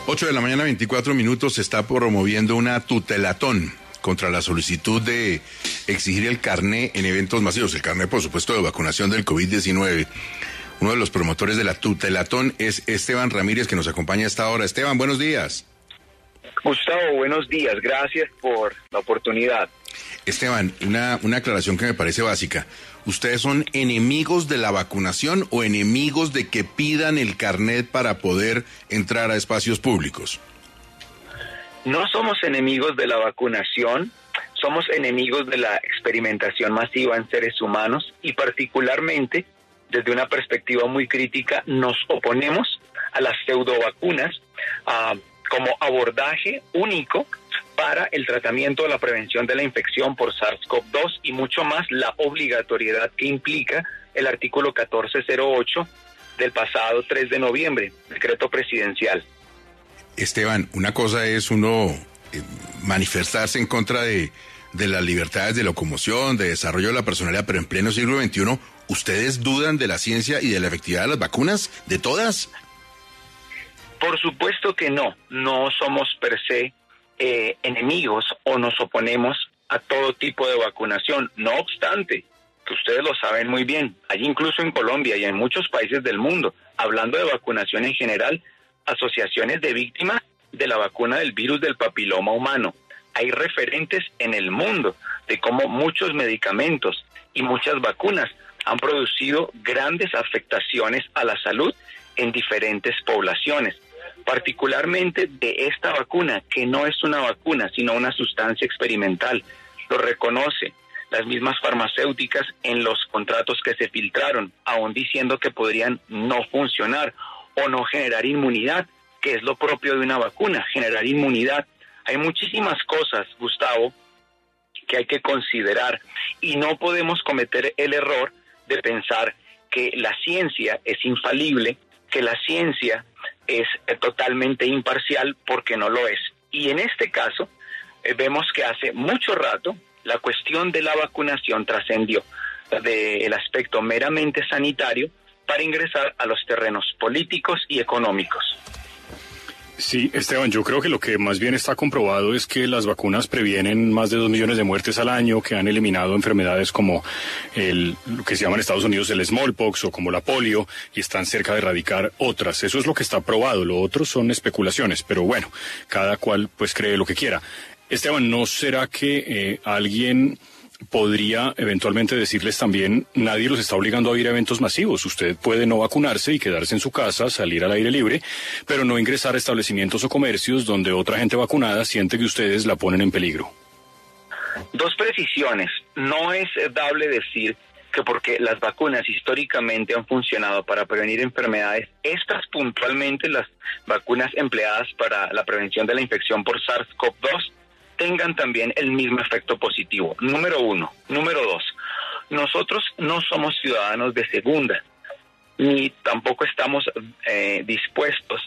8 de la mañana, 24 minutos, se está promoviendo una tutelatón contra la solicitud de exigir el carné en eventos masivos, el carné, por supuesto, de vacunación del COVID-19. Uno de los promotores de la tutelatón es Esteban Ramírez, que nos acompaña a esta hora. Esteban, buenos días. Gustavo, buenos días. Gracias por la oportunidad. Esteban, una aclaración que me parece básica. ¿Ustedes son enemigos de la vacunación o enemigos de que pidan el carnet para poder entrar a espacios públicos? No somos enemigos de la vacunación, somos enemigos de la experimentación masiva en seres humanos y particularmente, desde una perspectiva muy crítica, nos oponemos a las pseudovacunas como abordaje único para el tratamiento o la prevención de la infección por SARS-CoV-2 y mucho más la obligatoriedad que implica el artículo 1408 del pasado 3 de noviembre, decreto presidencial. Esteban, una cosa es uno manifestarse en contra de las libertades de locomoción, de desarrollo de la personalidad, pero en pleno siglo XXI, ¿ustedes dudan de la ciencia y de la efectividad de las vacunas? ¿De todas? Por supuesto que no somos per se enemigos o nos oponemos a todo tipo de vacunación. No obstante, que ustedes lo saben muy bien, hay incluso en Colombia y en muchos países del mundo, hablando de vacunación en general, asociaciones de víctimas de la vacuna del virus del papiloma humano. Hay referentes en el mundo de cómo muchos medicamentos y muchas vacunas han producido grandes afectaciones a la salud en diferentes poblaciones, particularmente de esta vacuna, que no es una vacuna, sino una sustancia experimental. Lo reconocen las mismas farmacéuticas en los contratos que se filtraron, aún diciendo que podrían no funcionar o no generar inmunidad, que es lo propio de una vacuna, generar inmunidad. Hay muchísimas cosas, Gustavo, que hay que considerar y no podemos cometer el error de pensar que la ciencia es infalible, que la ciencia es totalmente imparcial, porque no lo es. Y en este caso, vemos que hace mucho rato la cuestión de la vacunación trascendió del aspecto meramente sanitario para ingresar a los terrenos políticos y económicos. Sí, Esteban, yo creo que lo que más bien está comprobado es que las vacunas previenen más de 2 millones de muertes al año, que han eliminado enfermedades como lo que se llama en Estados Unidos el smallpox o como la polio, y están cerca de erradicar otras. Eso es lo que está probado, lo otro son especulaciones, pero bueno, cada cual pues cree lo que quiera. Esteban, ¿no será que alguien podría eventualmente decirles también, nadie los está obligando a ir a eventos masivos? Usted puede no vacunarse y quedarse en su casa, salir al aire libre, pero no ingresar a establecimientos o comercios donde otra gente vacunada siente que ustedes la ponen en peligro? Dos precisiones. No es dable decir que porque las vacunas históricamente han funcionado para prevenir enfermedades, estas puntualmente, las vacunas empleadas para la prevención de la infección por SARS-CoV-2, tengan también el mismo efecto positivo. Número uno. Número dos, nosotros no somos ciudadanos de segunda, ni tampoco estamos dispuestos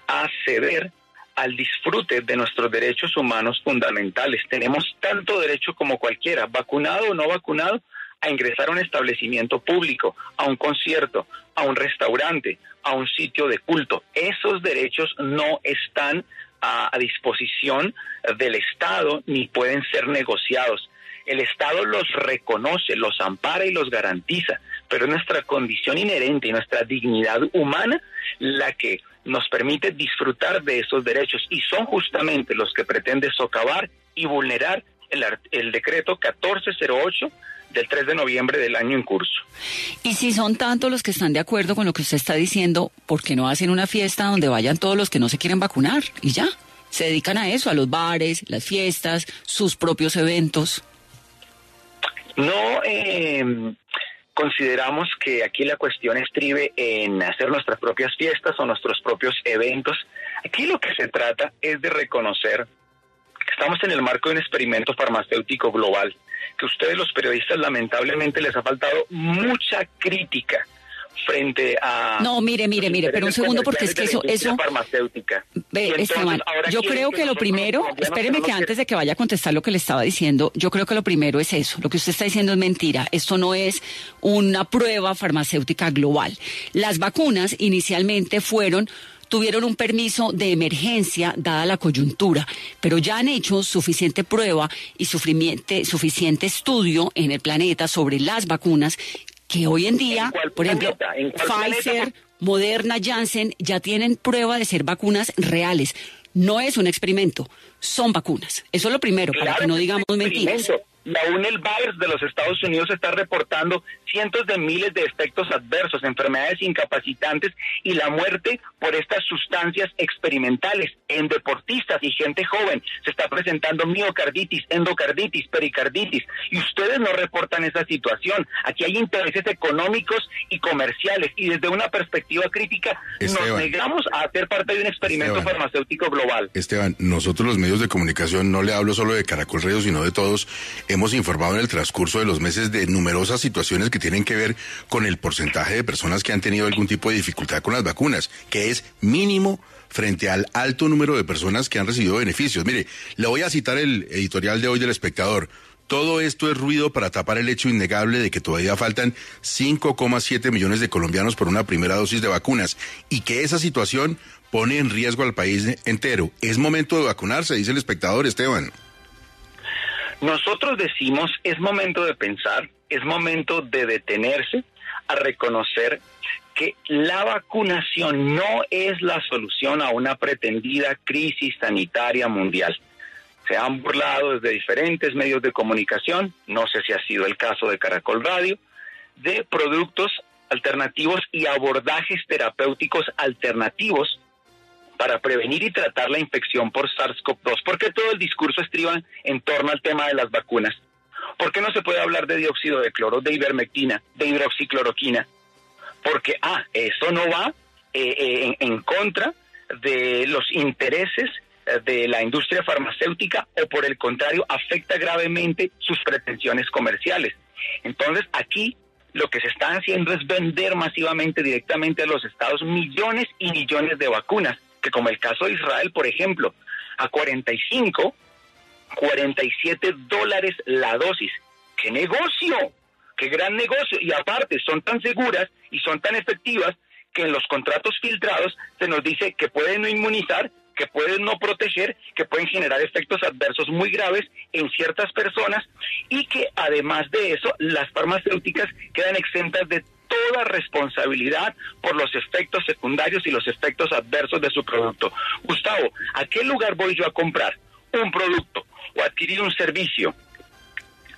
a ceder al disfrute de nuestros derechos humanos fundamentales. Tenemos tanto derecho como cualquiera, vacunado o no vacunado, a ingresar a un establecimiento público, a un concierto, a un restaurante, a un sitio de culto. Esos derechos no están a disposición del Estado ni pueden ser negociados. El Estado los reconoce, los ampara y los garantiza, pero es nuestra condición inherente y nuestra dignidad humana la que nos permite disfrutar de esos derechos, y son justamente los que pretende socavar y vulnerar el decreto 1408 del 3 de noviembre del año en curso. Y si son tantos los que están de acuerdo con lo que usted está diciendo, ¿por qué no hacen una fiesta donde vayan todos los que no se quieren vacunar? Y ya, se dedican a eso, a los bares, las fiestas, sus propios eventos. No consideramos que aquí la cuestión estribe en hacer nuestras propias fiestas o nuestros propios eventos. Aquí lo que se trata es de reconocer que estamos en el marco de un experimento farmacéutico global, que ustedes los periodistas lamentablemente les ha faltado mucha crítica frente a... No, mire, pero un segundo, porque es que eso... farmacéutica. Ve, Esteban, yo creo que lo primero, espéreme que antes de que vaya a contestar lo que le estaba diciendo, yo creo que lo primero es eso, lo que usted está diciendo es mentira, esto no es una prueba farmacéutica global. Las vacunas inicialmente fueron tuvieron un permiso de emergencia dada la coyuntura, pero ya han hecho suficiente prueba y suficiente estudio en el planeta sobre las vacunas que hoy en día, por ejemplo, Pfizer, Moderna, Janssen ya tienen prueba de ser vacunas reales. No es un experimento, son vacunas. Eso es lo primero, para que no digamos mentiras. La UNEL-Virus de los Estados Unidos está reportando cientos de miles de efectos adversos, enfermedades incapacitantes y la muerte por estas sustancias experimentales en deportistas y gente joven. Se está presentando miocarditis, endocarditis, pericarditis, y ustedes no reportan esa situación. Aquí hay intereses económicos y comerciales, y desde una perspectiva crítica nos negamos a hacer parte de un experimento farmacéutico global. Esteban, nosotros los medios de comunicación, no le hablo solo de Caracol Radio, sino de todos, hemos informado en el transcurso de los meses de numerosas situaciones que tienen que ver con el porcentaje de personas que han tenido algún tipo de dificultad con las vacunas, que es mínimo frente al alto número de personas que han recibido beneficios. Mire, le voy a citar el editorial de hoy del Espectador. Todo esto es ruido para tapar el hecho innegable de que todavía faltan 5,7 millones de colombianos por una primera dosis de vacunas y que esa situación pone en riesgo al país entero. Es momento de vacunarse, dice el Espectador, Esteban. Nosotros decimos, es momento de pensar, es momento de detenerse a reconocer que la vacunación no es la solución a una pretendida crisis sanitaria mundial. Se han burlado desde diferentes medios de comunicación, no sé si ha sido el caso de Caracol Radio, de productos alternativos y abordajes terapéuticos alternativos para prevenir y tratar la infección por SARS-CoV-2. ¿Por qué todo el discurso estriba en torno al tema de las vacunas? ¿Por qué no se puede hablar de dióxido de cloro, de ivermectina, de hidroxicloroquina? Porque, eso no va en contra de los intereses de la industria farmacéutica, o por el contrario, afecta gravemente sus pretensiones comerciales. Entonces, aquí lo que se está haciendo es vender masivamente directamente a los estados millones y millones de vacunas, que como el caso de Israel, por ejemplo, a 45, $47 la dosis. ¡Qué negocio! ¡Qué gran negocio! Y aparte, son tan seguras y son tan efectivas que en los contratos filtrados se nos dice que pueden no inmunizar, que pueden no proteger, que pueden generar efectos adversos muy graves en ciertas personas, y que además de eso, las farmacéuticas quedan exentas de toda responsabilidad por los efectos secundarios y los efectos adversos de su producto. Gustavo, ¿a qué lugar voy yo a comprar un producto o adquirir un servicio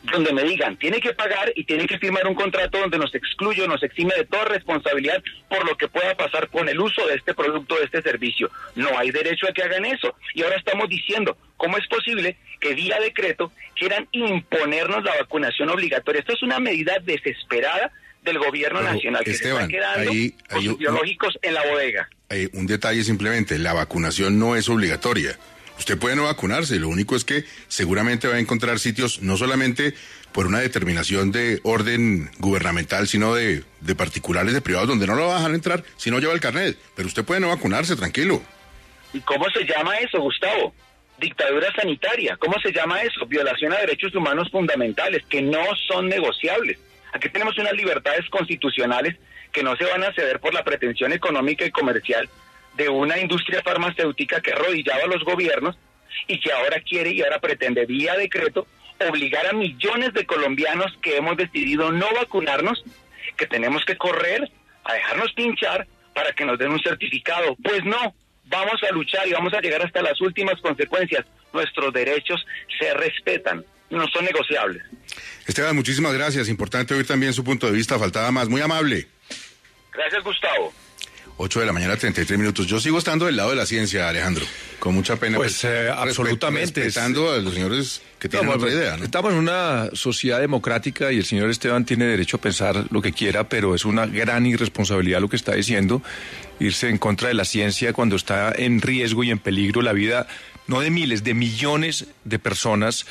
donde me digan, tiene que pagar y tiene que firmar un contrato donde nos excluye o nos exime de toda responsabilidad por lo que pueda pasar con el uso de este producto, de este servicio? No hay derecho a que hagan eso. Y ahora estamos diciendo, ¿cómo es posible que vía decreto quieran imponernos la vacunación obligatoria? Esto es una medida desesperada del gobierno nacional, que Esteban, se está quedando con sus biológicos en la bodega. Un detalle simplemente, la vacunación no es obligatoria. Usted puede no vacunarse, lo único es que seguramente va a encontrar sitios, no solamente por una determinación de orden gubernamental, sino de particulares, de privados, donde no lo va a dejar entrar si no lleva el carnet. Pero usted puede no vacunarse, tranquilo. ¿Y cómo se llama eso, Gustavo? Dictadura sanitaria. ¿Cómo se llama eso? Violación a derechos humanos fundamentales, que no son negociables. Aquí tenemos unas libertades constitucionales que no se van a ceder por la pretensión económica y comercial de una industria farmacéutica que arrodillaba a los gobiernos y que ahora quiere y ahora pretende vía decreto obligar a millones de colombianos que hemos decidido no vacunarnos, que tenemos que correr a dejarnos pinchar para que nos den un certificado. Pues no, vamos a luchar y vamos a llegar hasta las últimas consecuencias. Nuestros derechos se respetan, no son negociables. Esteban, muchísimas gracias. Importante oír también su punto de vista. Faltaba más. Muy amable. Gracias, Gustavo. 8 de la mañana, 33 minutos. Yo sigo estando del lado de la ciencia, Alejandro. Con mucha pena. Pues absolutamente. Respetando a los señores que tienen otra idea, ¿no? Estamos en una sociedad democrática y el señor Esteban tiene derecho a pensar lo que quiera, pero es una gran irresponsabilidad lo que está diciendo, irse en contra de la ciencia cuando está en riesgo y en peligro la vida, no de miles, de millones de personas.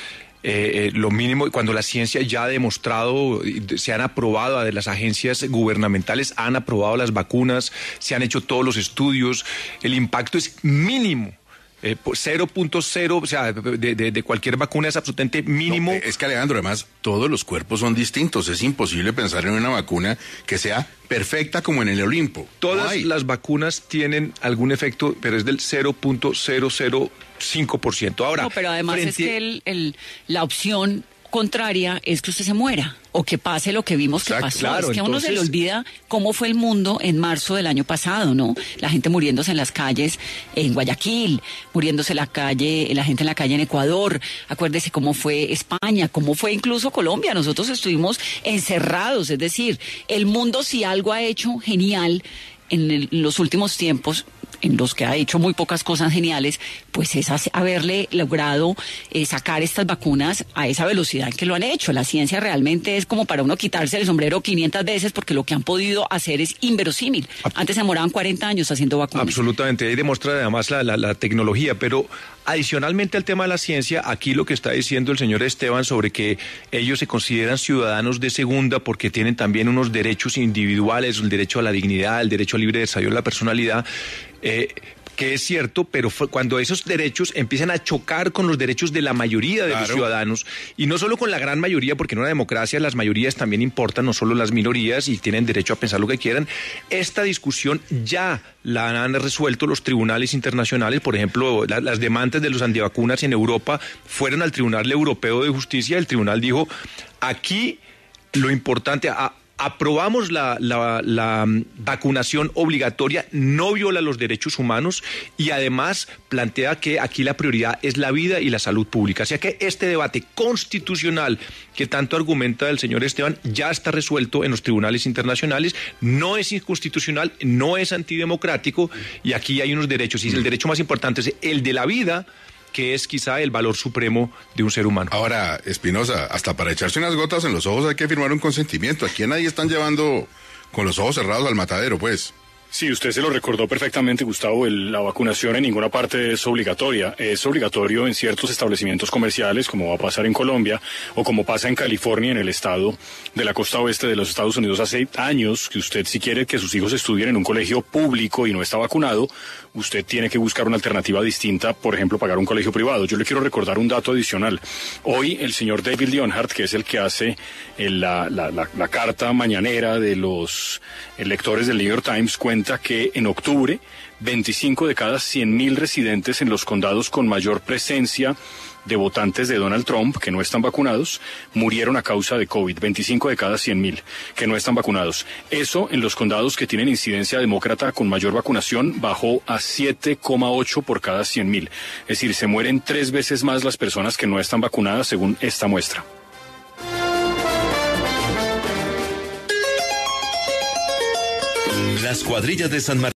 Lo mínimo, cuando la ciencia ya ha demostrado, se han aprobado, de las agencias gubernamentales han aprobado las vacunas, se han hecho todos los estudios, el impacto es mínimo 0.0, o sea, de cualquier vacuna es absolutamente mínimo. No, es que, Alejandro, además, todos los cuerpos son distintos. Es imposible pensar en una vacuna que sea perfecta como en el Olimpo. Todas las vacunas tienen algún efecto, pero es del 0.005%. Ahora, no, pero además es que la opción contraria es que usted se muera o que pase lo que vimos que pasó. Claro, es que a uno se le olvida cómo fue el mundo en marzo del año pasado, ¿no? La gente muriéndose en las calles en Guayaquil, muriéndose la gente en la calle en Ecuador. Acuérdese cómo fue España, cómo fue incluso Colombia. Nosotros estuvimos encerrados, es decir, el mundo, si algo ha hecho genial en los últimos tiempos, en los que ha hecho muy pocas cosas geniales, pues es haberle logrado sacar estas vacunas a esa velocidad en que lo han hecho. La ciencia realmente es como para uno quitarse el sombrero 500 veces, porque lo que han podido hacer es inverosímil. Antes se demoraban 40 años haciendo vacunas. Absolutamente, ahí demuestra además la tecnología, pero adicionalmente al tema de la ciencia, aquí lo que está diciendo el señor Esteban sobre que ellos se consideran ciudadanos de segunda porque tienen también unos derechos individuales, el derecho a la dignidad, el derecho al libre desarrollo de la personalidad, que es cierto, pero cuando esos derechos empiezan a chocar con los derechos de la mayoría de los ciudadanos, y no solo con la gran mayoría, porque en una democracia las mayorías también importan, no solo las minorías, y tienen derecho a pensar lo que quieran, esta discusión ya la han resuelto los tribunales internacionales. Por ejemplo, las demandas de los antivacunas en Europa fueron al Tribunal Europeo de Justicia. El tribunal dijo, aquí lo importante... aprobamos la vacunación obligatoria, no viola los derechos humanos y además plantea que aquí la prioridad es la vida y la salud pública. O sea que este debate constitucional que tanto argumenta el señor Esteban ya está resuelto en los tribunales internacionales, no es inconstitucional, no es antidemocrático y aquí hay unos derechos y el derecho más importante es el de la vida, que es quizá el valor supremo de un ser humano. Ahora, Espinosa, hasta para echarse unas gotas en los ojos hay que firmar un consentimiento. Aquí a nadie están llevando con los ojos cerrados al matadero, pues. Sí, usted se lo recordó perfectamente, Gustavo, la vacunación en ninguna parte es obligatoria. Es obligatorio en ciertos establecimientos comerciales, como va a pasar en Colombia, o como pasa en California, en el estado de la costa oeste de los Estados Unidos hace años, que usted, si quiere que sus hijos estudien en un colegio público y no está vacunado, usted tiene que buscar una alternativa distinta, por ejemplo, pagar un colegio privado. Yo le quiero recordar un dato adicional. Hoy el señor David Leonhardt, que es el que hace la carta mañanera de los lectores del New York Times, cuenta que en octubre 25 de cada 100.000 residentes en los condados con mayor presencia de votantes de Donald Trump que no están vacunados murieron a causa de COVID. 25 de cada 100.000 que no están vacunados. Eso en los condados que tienen incidencia demócrata con mayor vacunación bajó a 7,8 por cada 100.000. Es decir, se mueren 3 veces más las personas que no están vacunadas según esta muestra. Las cuadrillas de San Martín.